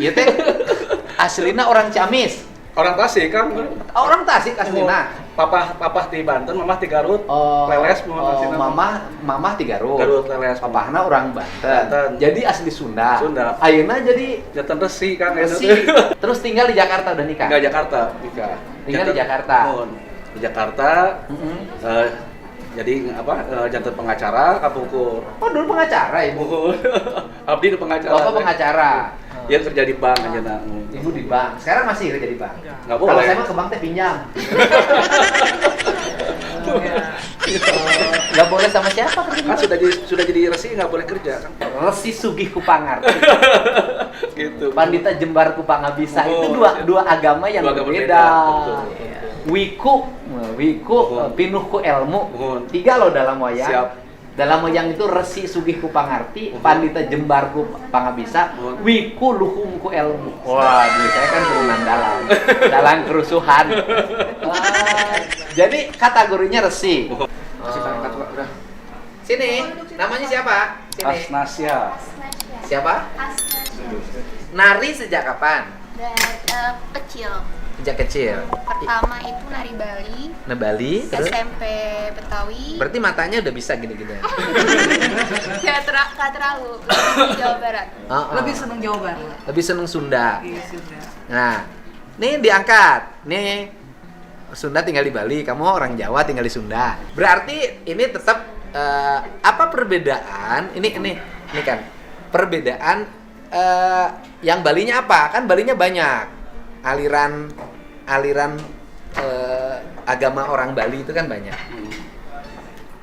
Ieu teh aslina orang Ciamis. Orang Tasik kan. Orang Tasik aslina. Papa di Banten, mamah di Garut. Leles mamah di Garut. Garut leles. Papahna orang Banten. Jadi asli Sunda. Sunda. Ayeuna jadi Jantan Resi kan. Resi. Terus tinggal di Jakarta udah nikah. Enggak Jakarta, nikah. Tinggal di Jakarta. Di Jakarta. Jadi jantan pengacara kapungkur. Oh, dulu pengacara ibu. Abdi di pengacara. Bapak pengacara. Dia kerja di bank aja nak. Ibu di bank. Sekarang masih kerja di bank. Enggak boleh. Kalau saya mah ke bank teh pinjam. Nggak boleh sama siapa kerja? Kan sudah jadi resi nggak boleh kerja kan? Resi Sugih Kupangar. Gitu. Pandita Jembar Kupangabisa itu dua agama yang agama berbeda. betul. Wiku pinuh ku ilmu. Tiga loh dalam wayang. Siap. Dalam wayang itu Resi Sugih Kupangarti, Pandita Jembar Kupangabisa, Wiku luhung ku ilmu. Wah, saya kan turunan dalang kerusuhan. Jadi kategorinya resi. Sini, namanya siapa? Sini. Asnasya. Siapa? Nari sejak kapan? Dan kecil. Sejak kecil. Pertama itu nari Bali. Nah, Bali, terus? SMP Betawi. Berarti matanya udah bisa gini-gini. Gak terlalu. Lebih di Jawa Barat. Lebih seneng Jawa Barat. Lebih seneng Sunda. Iya, Sunda. Nah, nih diangkat. Nih Sunda tinggal di Bali, kamu orang Jawa tinggal di Sunda. Berarti ini tetap apa perbedaan? Ini kan perbedaan yang Balinya apa? Kan Balinya banyak aliran agama orang Bali itu kan banyak.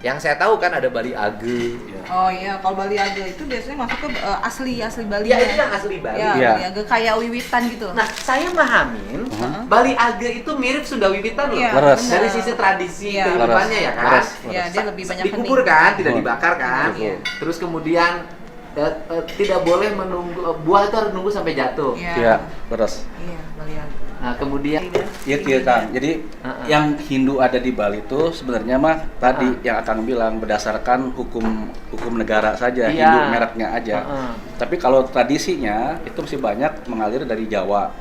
Yang saya tahu kan ada Bali Age. Oh iya, kalau Bali Age itu biasanya masuk ke asli Bali. Ya, itu yang asli Bali. Ya, Iya. Bali Age kayak Wiwitan gitu. Nah, saya mahamin Bali Age itu mirip Sunda Wiwitan loh. Iya, Leres. benar. Dari sisi tradisi Iya. kehidupannya ya kan. Leres. Iya, dia lebih banyak Dikubur hening. kan, tidak dibakar kan. Iya. Terus kemudian tidak boleh menunggu buah itu harus nunggu sampai jatuh. Iya, terus. Iya, Bali Age. Nah, kemudian Iya kan. Jadi yang Hindu ada di Bali itu sebenarnya mah tadi yang akan bilang berdasarkan hukum negara saja, Iya. Hindu mereknya aja. Tapi kalau tradisinya itu masih banyak mengalir dari Jawa.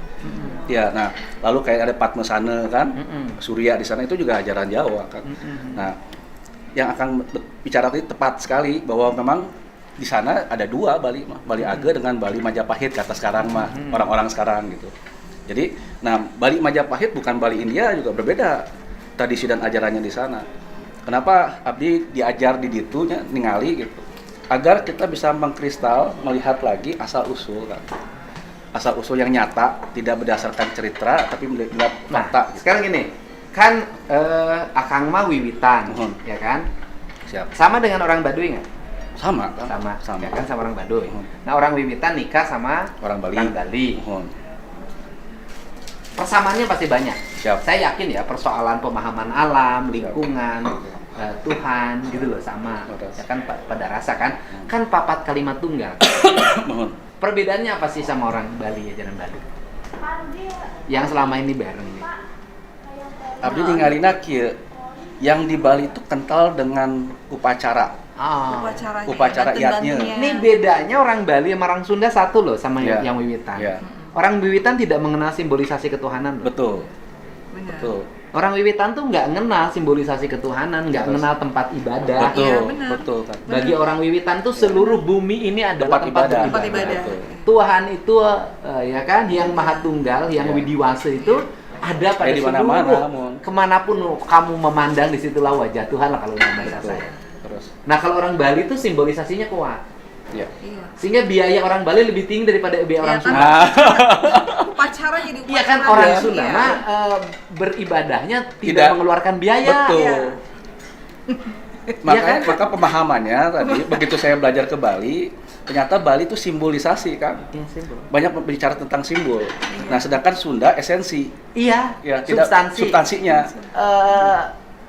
Ya, nah lalu kayak ada Padmasana kan, Surya di sana itu juga ajaran Jawa kan. Nah, yang akan bicara tadi tepat sekali bahwa memang di sana ada dua Bali mah, Bali Age dengan Bali Majapahit kata sekarang mah orang-orang sekarang gitu. Jadi, nah Bali Majapahit bukan Bali India juga berbeda tradisi dan ajarannya di sana. Kenapa Abdi diajar di ditunya ningali gitu? Agar kita bisa mengkristal melihat lagi asal usul kan. Asal usul yang nyata, tidak berdasarkan cerita tapi melihat fakta. Gitu. sekarang gini, kan Akang mah Wiwitan, ya kan? Siap. Sama dengan orang Baduy nggak? Sama kan? Ya kan, sama orang Baduy. Nah, orang Wiwitan nikah sama Orang Bali. Persamaannya pasti banyak. Siap. Saya yakin ya persoalan pemahaman alam, lingkungan, Tuhan gitu loh sama. Ya kan pada rasa kan papat kalimat tunggal. Perbedaannya apa sih sama orang Bali, ajaran Bali? Yang selama ini bareng nih. Abdi ningalina kieu yang di Bali itu kental dengan upacara. Upacara iatnya. Ini bedanya orang Bali sama orang Sunda satu loh sama yang Wiwitan. Yeah. Orang Wiwitan tidak mengenal simbolisasi ketuhanan loh. Betul. Benar. Betul. Orang Wiwitan tuh nggak mengenal simbolisasi ketuhanan, nggak mengenal tempat ibadah. Betul. Iya, benar. Betul kan. Bagi orang Wiwitan tuh seluruh bumi ini adalah tempat Tempat beribadah. ibadah. Betul. Tuhan itu ya kan yang Maha Tunggal, yang Widiwasa itu ada pada di mana-mana, seluruh Mon. kemanapun kamu memandang di situlah wajah Tuhan lah kalau dalam bahasa Betul. saya. Terus. Nah kalau orang Bali tuh simbolisasinya kuat, Ya. Iya. sehingga biaya orang Bali lebih tinggi daripada biaya orang Iya, Sunda. Nah, Upacara jadi upacara. Iya kan orang ya. Sunda Iya. mah beribadahnya tidak Tidak. mengeluarkan biaya. betul. Iya. Makanya Iya kan? maka pemahamannya tadi begitu saya belajar ke Bali, ternyata Bali itu simbolisasi kan. Iya, simbol. Banyak berbicara tentang simbol. Nah, sedangkan Sunda esensi. Iya, Ya, tidak substansi. substansinya.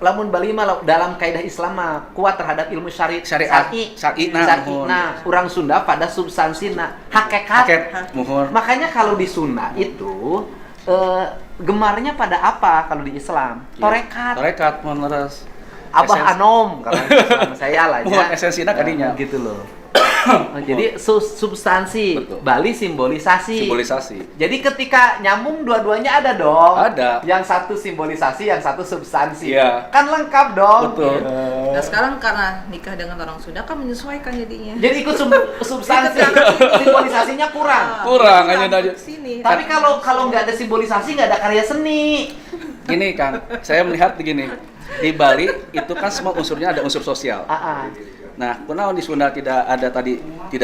Lamun Bali mah dalam kaidah Islam mah kuat terhadap ilmu Syariat. syari. Nah, orang Sunda pada substansina hakikat. Paket muhur. Makanya kalau di Sunda itu gemarnya pada apa kalau di Islam? Torekat. Torekat meneres. Abah Anom kalau Islam saya lah Mohon esensinya kadinya. gitu loh. Jadi substansi, Betul. Bali simbolisasi. Simbolisasi. Jadi ketika nyambung dua-duanya ada dong. Ada. Yang satu simbolisasi, yang satu substansi. Iya. Kan lengkap dong. Betul. Nah sekarang karena nikah dengan orang Sunda kan menyesuaikan jadinya. Jadi ikut substansi, simbolisasinya kurang. Kurang, hanya aja. Sini. Tapi kalau nggak ada simbolisasi, nggak ada karya seni. Gini Kang, saya melihat begini. Di Bali itu kan semua unsurnya ada unsur sosial. Nah, kenapa di Sunda tidak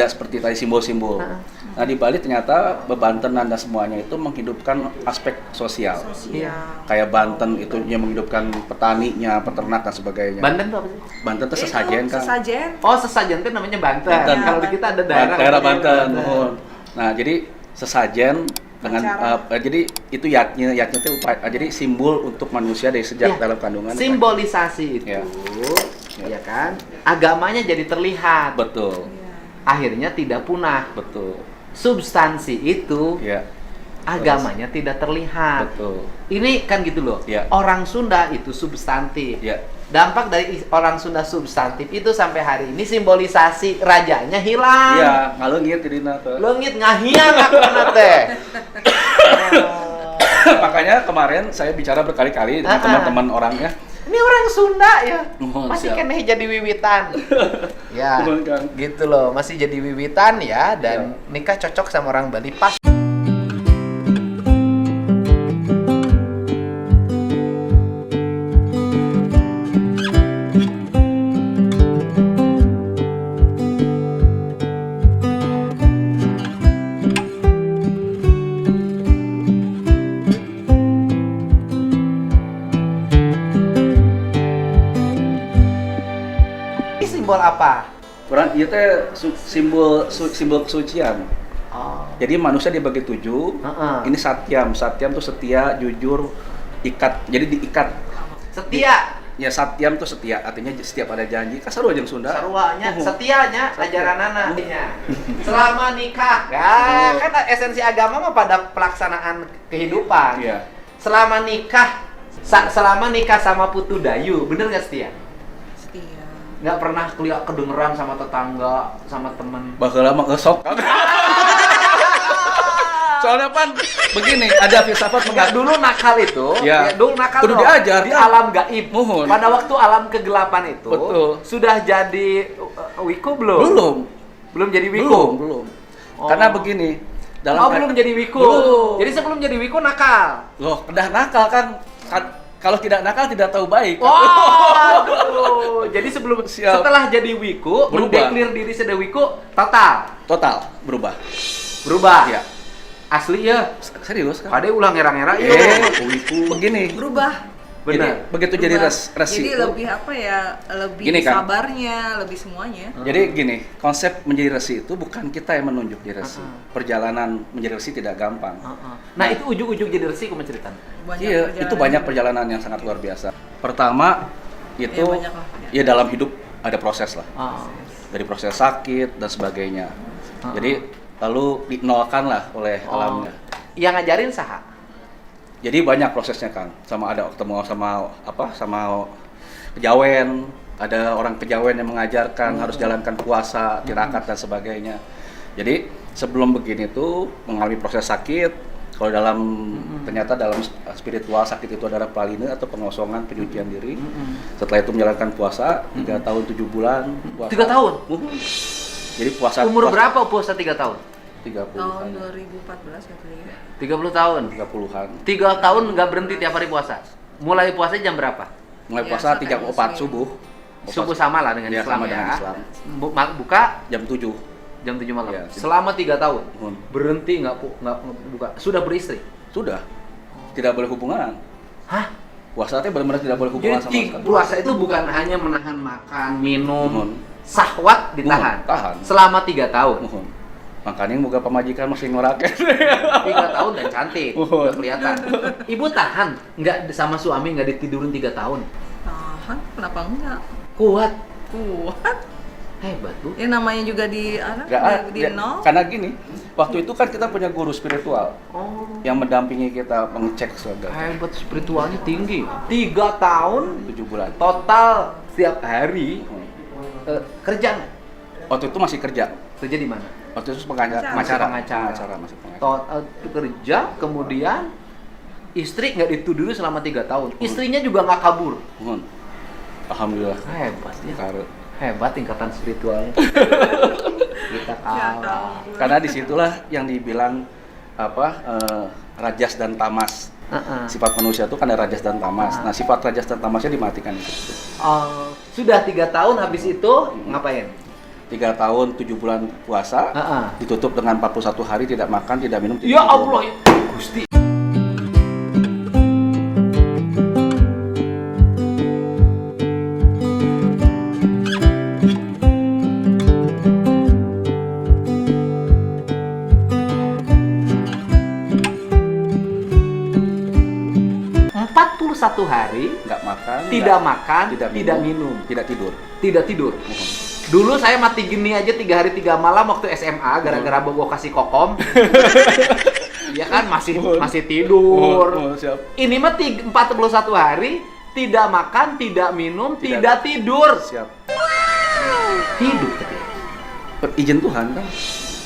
seperti tadi simbol-simbol. Nah, di Bali ternyata bebanten dan semuanya itu menghidupkan aspek sosial. Iya. Kayak Banten itu menghidupkan petaninya, peternak dan sebagainya. Banten tuh apa sih? Banten itu sesajen kan. Sesajen. Oh, sesajen itu namanya Banten. Banten. Kalau di kita ada daerah. Daerah namanya Banten. Mohon. Nah, jadi sesajen dengan jadi itu yatnya itu jadi simbol untuk manusia dari sejak Ya, dalam kandungan. simbolisasi itu, Ya. ya kan, agamanya jadi terlihat. Betul, Akhirnya tidak punah. betul. Substansi itu Ya, agamanya tidak terlihat. betul. Ini kan gitu loh. Ya. Orang Sunda itu substantif. Ya, Dampak dari orang Sunda substantif itu sampai hari ini simbolisasi rajanya hilang. iya, ngalengit jadinya tuh. Leungit ngahiang aku teh. Makanya kemarin saya bicara berkali-kali dengan teman-teman orangnya. Ini orang Sunda ya, Mohon, masih siap. keneh jadi wiwitan. Ya, Mohon, Kang. gitu loh, masih jadi wiwitan ya, dan nikah cocok sama orang Bali pas. Ini simbol apa? Orang itu simbol kesucian. Oh. Jadi manusia dibagi 7. Heeh. Ini satyam. Satyam tuh setia, jujur, ikat. Jadi diikat. Setia, Ya satyam tuh setia, artinya setiap ada janji. Kan sarua jeung Sunda. sarwanya, Uhum. setianya, ajaran anak. Selama nikah, ya kan esensi agama mah pada pelaksanaan kehidupan. Iya. Selama nikah, selama nikah sama putu dayu, bener nggak setia? Setia. Nggak pernah kedengeran sama tetangga, sama temen. Baheula mah ngesok. Soalnya pan begini, ada filsafat Enggak, dulu nakal itu, Ya. dulu nakal Kudu loh, diajar, di kan? alam gaib. Mohon. Pada waktu alam kegelapan itu, Betul. sudah jadi wiku belum? belum. Belum jadi wiku? Belum. Oh. Karena begini, Belum jadi wiku. Belum. Jadi sebelum jadi wiku nakal. Loh, udah nakal kan. Kalau tidak nakal tidak tahu baik. Waduh. Jadi Siap. setelah jadi wiku, Berubah. mendeklir diri sebagai wiku, total Total berubah. berubah. Ya. Asli ya. Serius kan? Kade ulang ngera-ngera ya. Begini. Berubah. Benar. Jadi, begitu jadi Berubah. resi. Jadi lebih apa ya? Lebih Gini, Kang. sabarnya, lebih semuanya. Jadi gini, konsep menjadi resi itu bukan kita yang menunjuk jadi resi. Uh-uh. Perjalanan menjadi resi tidak gampang. Nah, itu ujung-ujung jadi resi aku menceritakan. Iya, itu banyak perjalanan yang sangat luar biasa. Pertama itu Ya, banyak lah. ya dalam hidup ada proses lah. Oh. Dari proses sakit dan sebagainya. Uh-uh. Jadi lalu dinolkan lah oleh alamnya. Yang ngajarin saha? Jadi banyak prosesnya Kang. Sama ada ketemu sama kejawen, ada orang kejawen yang mengajarkan harus jalankan puasa, tirakat dan sebagainya. Jadi sebelum begini tuh mengalami proses sakit. Kalau dalam ternyata dalam spiritual sakit itu adalah palina atau pengosongan penyucian diri. Setelah itu menjalankan puasa 3 tahun 7 bulan. Puasa. 3 tahun? Jadi puasa Umur berapa puasa 3 tahun? 30 Tahun 2014 katanya. 30 tahun. 30-an. 3 tahun nggak berhenti tiap hari puasa. Mulai puasa jam berapa? Mulai Ya, puasa sampai 3-4 muslim. subuh. Subuh sama lah dengan Ya, Islam sama ya. dengan Islam. Buka Jam 7. jam 7 malam. Ya, Selama 3 tahun. Berhenti Berhenti nggak buka. Sudah beristri. Sudah. Tidak boleh hubungan. Hah? Puasa itu benar-benar tidak boleh hubungan sama Jadi sekali. puasa itu bukan hanya menahan makan, minum, Mohon. sahwat ditahan. Tahan. Selama 3 tahun. Mohon. Makanya moga pemajikan masih ngoraken. 3 tahun dan cantik. Mohon. Udah kelihatan. Ibu tahan nggak sama suami nggak ditidurin 3 tahun. Tahan, kenapa enggak? Kuat. Kuat. Hebat, Bu. Ya namanya juga di anak di nol. Karena gini, waktu itu kan kita punya guru spiritual Oh. yang mendampingi kita mengecek segala Hebat, spiritualnya tinggi. 3 tahun 7 bulan. total setiap hari kerja nggak? Waktu itu masih kerja. Kerja di mana? Waktu itu Pengacara. pengacara masih pengacara. Kerja, kemudian istri nggak dituduh selama 3 tahun. Istrinya juga nggak kabur. Mohon. Alhamdulillah. Hebat ya. Karena Hebat tingkatan spiritualnya. Kita kalah. karena disitulah yang dibilang rajas dan tamas. Sifat manusia itu kan ada rajas dan tamas. Nah, sifat rajas dan tamasnya dimatikan itu. Sudah 3 tahun habis itu ngapain? 3 tahun 7 bulan puasa, ditutup dengan 41 hari tidak makan, tidak minum. Ya Allah, ya Gusti. Satu hari nggak makan, tidak makan, tidak minum, tidak tidur. Tidak tidur. Dulu saya mati gini aja 3 hari 3 malam waktu SMA gara-gara bogo kasih kokom. Iya kan masih tidur. Siap. Ini mah 41 hari tidak makan, tidak minum, tidak tidur. Siap. Hidup tapi. Izin Tuhan kan.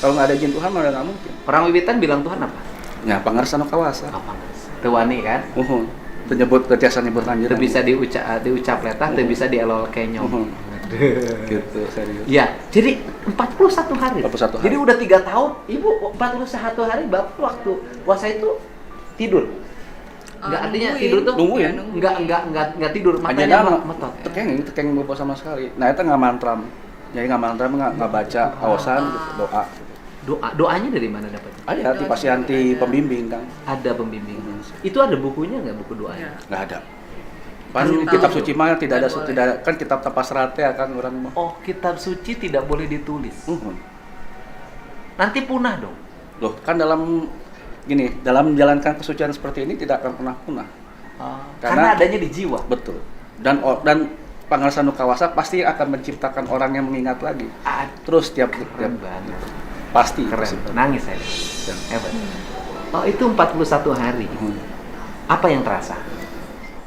Kalau nggak ada izin Tuhan malah nggak mungkin. Orang wiwitan bilang Tuhan apa? Ya, pangarsan kawasa. Tewani kan? Penyebut ketiasa nyebut lanjut. Itu bisa diucap letah, itu bisa dielol kenyong. Gitu, serius. Ya, jadi 41 hari. 41 hari. Jadi udah 3 tahun, Ibu 41 hari Bapak waktu puasa itu tidur. Enggak artinya nungguin. tidur tuh Nungguin. enggak tidur, matanya Hanya metot. tekeng bobo sama sekali. Nah, itu nggak mantram. Jadi nggak mantram, nggak baca awasan, doa. Doanya dari mana dapatnya? Ada di Pasianti pembimbing kan. Ada pembimbing. Itu ada bukunya nggak, buku doanya? Nggak ada. Kan kitab suci mah tidak ada kan kitab tapas rate ya kan orang mah. Oh, kitab suci tidak boleh ditulis. Nanti punah dong. Loh, kan dalam menjalankan kesucian seperti ini tidak akan pernah punah. Karena adanya di jiwa. Betul. Dan Pangarsan Kawasa pasti akan menciptakan orang yang mengingat lagi. Terus tiap banget. Pasti. Keren. Nangis saya. Hebat. Oh, itu 41 hari. Apa yang terasa?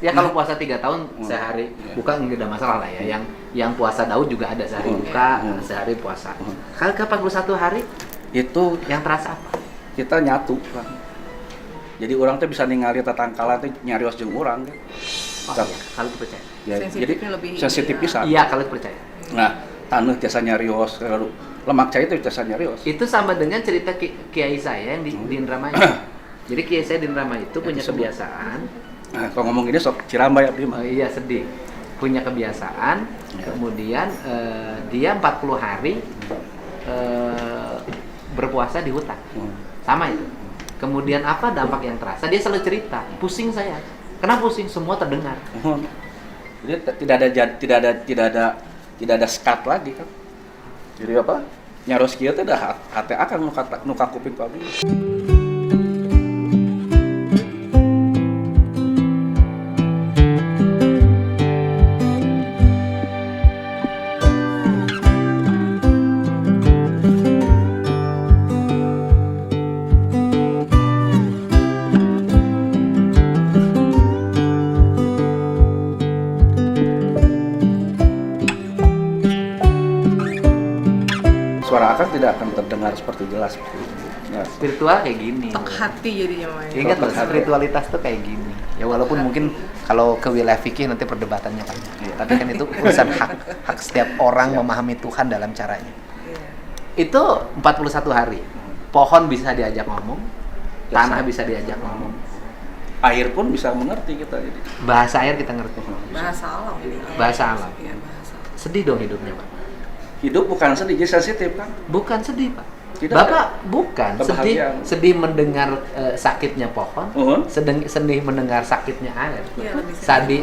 Ya kalau puasa 3 tahun sehari buka nggak ada masalah lah ya. Yang puasa Daud juga ada sehari buka, sehari puasa. Kalau ke 41 hari itu yang terasa apa? Kita nyatu kan. Jadi orang tuh bisa ningali tatangkalan tuh nyarios jeung urang kan. Kalau percaya. Ya, jadi sensitif pisan. Iya, kalau percaya. Nah, taneuh tiasa nyarios, lalu lemak cair itu tiasa nyarios. Itu sama dengan cerita kiai saya yang di Indramayu. Jadi kiai saya di Indramayu itu punya kebiasaan. Nah, kalau ngomong gini sok Ciramba ya, Bima. Iya, sedih. Punya kebiasaan, kemudian dia 40 hari berpuasa di hutan. Sama itu. Kemudian apa dampak yang terasa? Dia selalu cerita, pusing saya. Kenapa pusing? Semua terdengar. Jadi tidak ada skat lagi kan. Jadi apa? Nyaros kieu teh dah hate akan nuka kuping ku abdi. Suara akang tidak akan terdengar seperti jelas. Ya. Spiritual kayak gini. Tok hati jadinya main. Ingat loh, spiritualitas tuh kayak gini. Ya walaupun mungkin kalau ke wilayah fikih nanti perdebatannya banyak. Tapi kan itu urusan hak setiap orang memahami Tuhan dalam caranya. Itu 41 hari. Pohon bisa diajak ngomong, tanah bisa diajak ngomong. Air pun bisa mengerti kita jadi. Bahasa air kita ngerti. Bahasa alam ini. Bahasa alam. Iya, bahasa. Sedih dong hidupnya, Pak. Hidup bukan sedih, jadi sensitif kan? Bukan sedih, Pak. Tidak Bapak bukan kebahagiaan. sedih mendengar sakitnya pohon, sedih mendengar sakitnya air, Ya,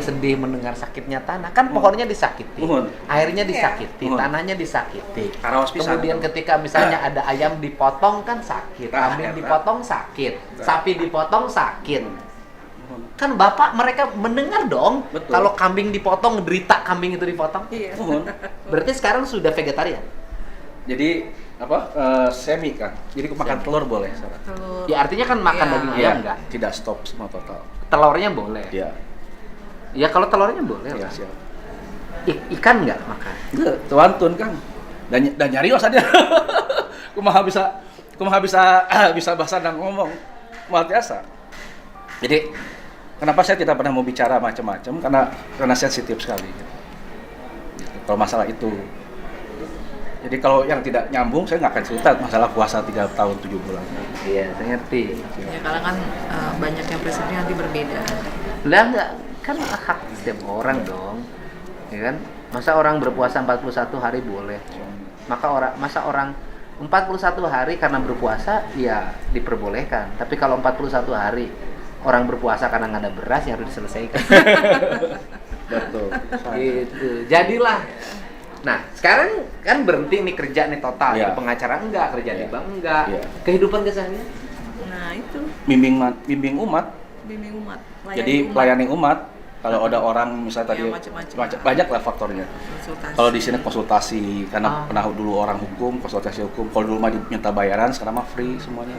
sedih mendengar sakitnya tanah. Kan pohonnya disakiti, airnya disakiti, tanahnya disakiti. Kemudian ketika misalnya ada ayam dipotong kan sakit, kambing dipotong sakit, sapi dipotong sakit. Kan Bapak mereka mendengar dong. Betul. Kalau kambing dipotong, derita kambing itu dipotong. Iya. Berarti sekarang sudah vegetarian. Jadi apa? Semi kan. Jadi makan telur boleh. Telur. Ya artinya kan makan Iya. daging Iya, ayam enggak? tidak stop semua total. Telurnya boleh. Iya. Ya kalau telurnya boleh Iya, lah. siap. Ikan nggak makan? Tuantun kan. Dan nyarios aja. kumaha bisa bisa bahasa dan ngomong luar biasa. Jadi kenapa saya tidak pernah mau bicara macam-macam karena sensitif sekali. Gitu. Kalau masalah itu. Jadi kalau yang tidak nyambung saya nggak akan cerita masalah puasa 3 tahun 7 bulan. Iya, saya ngerti. Ya kalau kan banyak yang persepsi nanti berbeda. Lah enggak, kan hak setiap orang dong. Ya kan? Masa orang berpuasa 41 hari boleh? Masa orang 41 hari karena berpuasa ya diperbolehkan. Tapi kalau 41 hari orang berpuasa karena nggak ada beras ya harus diselesaikan. Betul. Gitu. Jadilah. Nah, sekarang kan berhenti nih kerja nih total. Iya. Ya. Pengacara enggak, kerja di Iya. bank enggak. Iya. Kehidupan keseharian. Nah itu Bimbing umat. bimbing umat. Jadi melayani umat. Kalau ada orang misalnya tadi Ya, macam-macam. banyak lah faktornya. Konsultasi. Kalau di sini konsultasi karena pernah dulu orang hukum, konsultasi hukum. Kalau dulu mah diminta bayaran, sekarang mah free semuanya.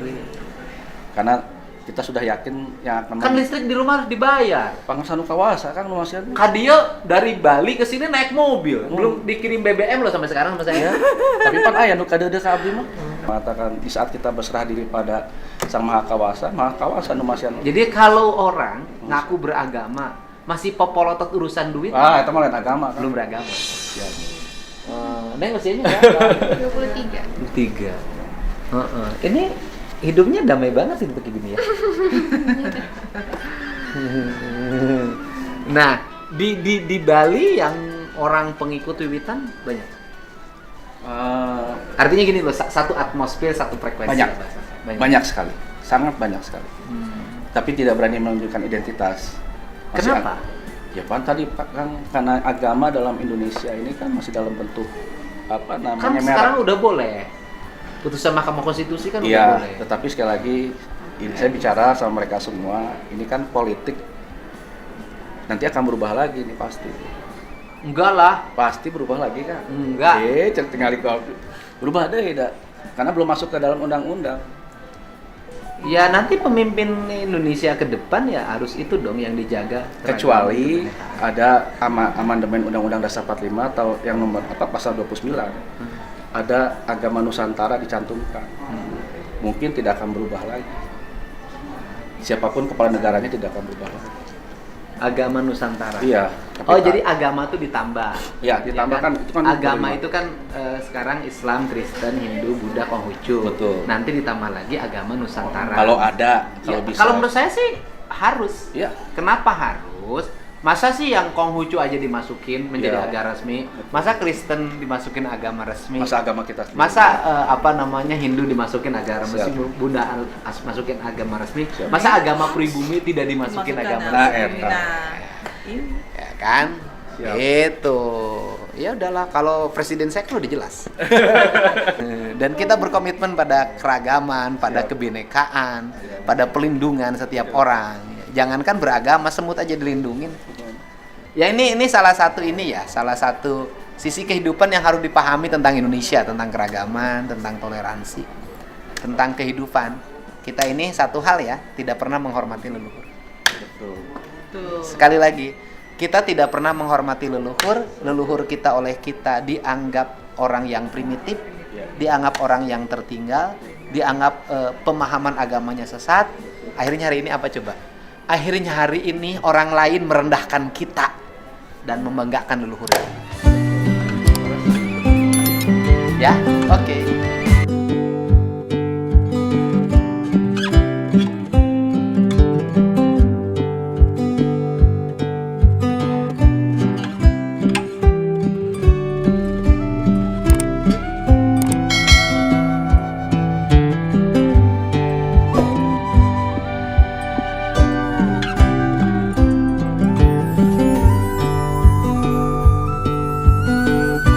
Karena kita sudah yakin yang Kan listrik di rumah harus dibayar. Pangasanu kawasa kan lumayan. Kadio dari Bali ke sini naik mobil, belum dikirim BBM loh sampai sekarang sama saya. Tapi pan aya nu kadeudeuk ka abdi mah. Mengatakan di saat kita berserah diri pada Sang Maha Kawasa nu masih Jadi kalau orang ngaku beragama masih popolotot urusan duit, itu mah lain agama kan. belum beragama. Ya. Neng usianya berapa? 23. 3. Ini hidupnya damai banget sih begini ya. Nah, di Bali yang orang pengikut Wiwitan banyak. Artinya gini loh, satu atmosfer, satu frekuensi. Banyak sekali. Sangat banyak sekali. Tapi tidak berani menunjukkan identitas. Kenapa? Ya kan tadi kan karena agama dalam Indonesia ini kan masih dalam bentuk apa namanya Kan sekarang udah boleh. Putusan Mahkamah Konstitusi kan udah iya, boleh. tetapi sekali lagi ini saya bicara sama mereka semua, ini kan politik nanti akan berubah lagi nih pasti. Enggak lah. Pasti berubah lagi kan? Enggak. Tinggal berubah deh, karena belum masuk ke dalam undang-undang. Ya nanti pemimpin Indonesia ke depan ya harus itu dong yang dijaga. Kecuali ada amandemen Undang-Undang Dasar 45 atau yang nomor pasal 29. Ada agama Nusantara dicantumkan. Mungkin tidak akan berubah lagi. Siapapun kepala negaranya tidak akan berubah lagi. Agama Nusantara. Iya. Jadi agama tuh ditambah. Ya, ditambahkan Ya itu kan agama menerima. itu kan sekarang Islam, Kristen, Hindu, Buddha, Konghucu. Betul. Nanti ditambah lagi agama Nusantara. Kalau ada, Ya, kalau bisa. kalau menurut saya sih harus. Iya. Kenapa harus? Masa sih yang Konghucu aja dimasukin menjadi Iya. agama resmi? Masa Kristen dimasukin agama resmi? Masa agama kita sendiri. Masa Hindu dimasukin agama resmi, Siap. Buddha masukin agama resmi. Siap. Masa agama pribumi tidak dimasukin Masukkan agama Nah, resmi? eta. Ini. Ya kan? Siap. Itu. Ya udahlah, kalau presiden saya kan udah jelas. Dan kita berkomitmen pada keragaman, pada Siap. kebinekaan, pada pelindungan setiap orang. Jangankan beragama, semut aja dilindungin. Ya ini salah satu salah satu sisi kehidupan yang harus dipahami tentang Indonesia, tentang keragaman, tentang toleransi, tentang kehidupan. Kita ini satu hal ya, tidak pernah menghormati leluhur. Betul. Tuh. Sekali lagi, kita tidak pernah menghormati leluhur kita oleh kita dianggap orang yang primitif, dianggap orang yang tertinggal, dianggap pemahaman agamanya sesat. Akhirnya hari ini apa coba? Akhirnya hari ini orang lain merendahkan kita dan membanggakan leluhur. Ya, oke.